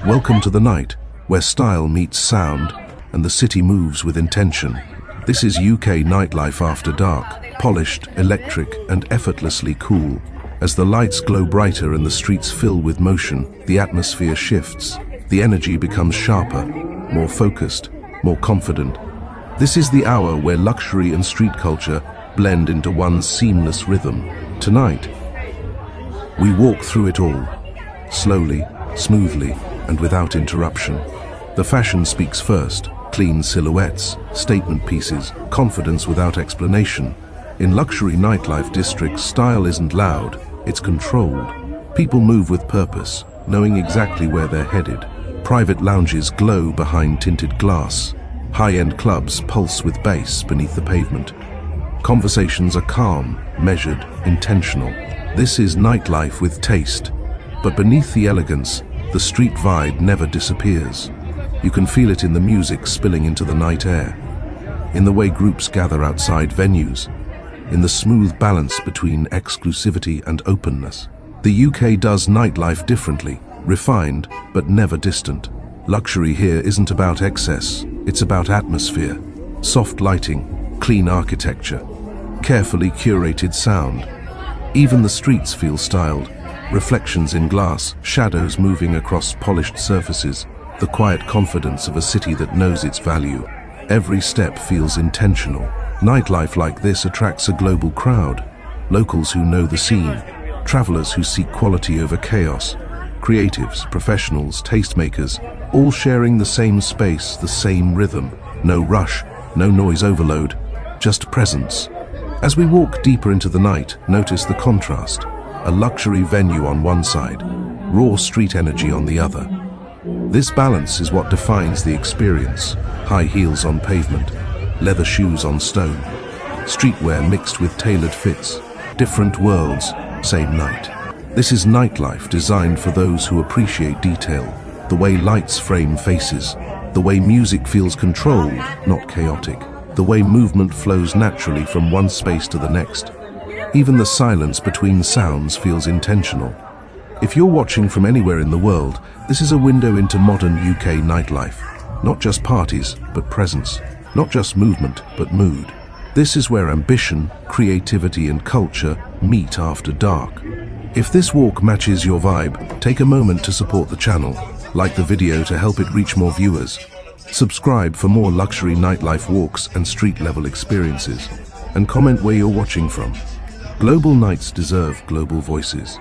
Welcome to the night, where style meets sound, and the city moves with intention. This is UK nightlife after dark, polished, electric, and effortlessly cool. As the lights glow brighter and the streets fill with motion, the atmosphere shifts. The energy becomes sharper, more focused, more confident. This is the hour where luxury and street culture blend into one seamless rhythm. Tonight, we walk through it all, slowly, smoothly, and without interruption. The fashion speaks first, clean silhouettes, statement pieces, confidence without explanation. In luxury nightlife districts, style isn't loud, it's controlled. People move with purpose, knowing exactly where they're headed. Private lounges glow behind tinted glass. High-end clubs pulse with bass beneath the pavement. Conversations are calm, measured, intentional. This is nightlife with taste. But beneath the elegance, the street vibe never disappears. You can feel it in the music spilling into the night air, in the way groups gather outside venues, in the smooth balance between exclusivity and openness. The UK does nightlife differently, refined but never distant. Luxury here isn't about excess, it's about atmosphere. Soft lighting, clean architecture, carefully curated sound. Even the streets feel styled. Reflections in glass, shadows moving across polished surfaces, the quiet confidence of a city that knows its value. Every step feels intentional. Nightlife like this attracts a global crowd. Locals who know the scene, travelers who seek quality over chaos, creatives, professionals, tastemakers, all sharing the same space, the same rhythm. No rush, no noise overload, just presence. As we walk deeper into the night, notice the contrast. A luxury venue on one side, raw street energy on the other. This balance is what defines the experience. High heels on pavement, leather shoes on stone, streetwear mixed with tailored fits. Different worlds, same night. This is nightlife designed for those who appreciate detail, the way lights frame faces, the way music feels controlled, not chaotic, the way movement flows naturally from one space to the next. Even the silence between sounds feels intentional. If you're watching from anywhere in the world, this is a window into modern UK nightlife. Not just parties, but presence. Not just movement, but mood. This is where ambition, creativity, and culture meet after dark. If this walk matches your vibe, take a moment to support the channel. Like the video to help it reach more viewers. Subscribe for more luxury nightlife walks and street-level experiences. And comment where you're watching from. Global nights deserve global voices.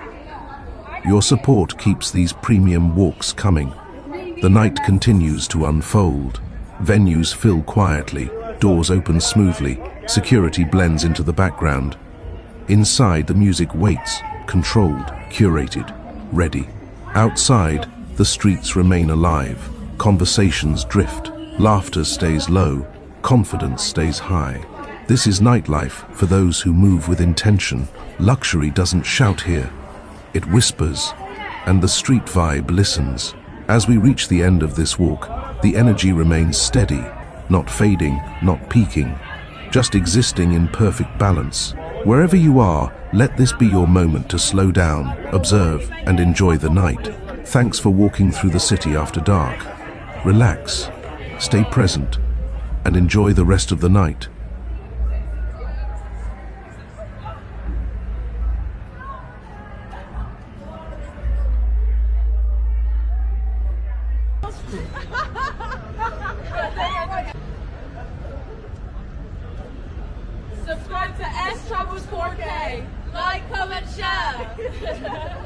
Your support keeps these premium walks coming. The night continues to unfold. Venues fill quietly, doors open smoothly, security blends into the background. Inside, the music waits, controlled, curated, ready. Outside, the streets remain alive. Conversations drift, laughter stays low, confidence stays high. This is nightlife for those who move with intention. Luxury doesn't shout here. It whispers, and the street vibe listens. As we reach the end of this walk, the energy remains steady, not fading, not peaking, just existing in perfect balance. Wherever you are, let this be your moment to slow down, observe, and enjoy the night. Thanks for walking through the city after dark. Relax, stay present, and enjoy the rest of the night. Subscribe to S Travels 4K. Like, comment, share.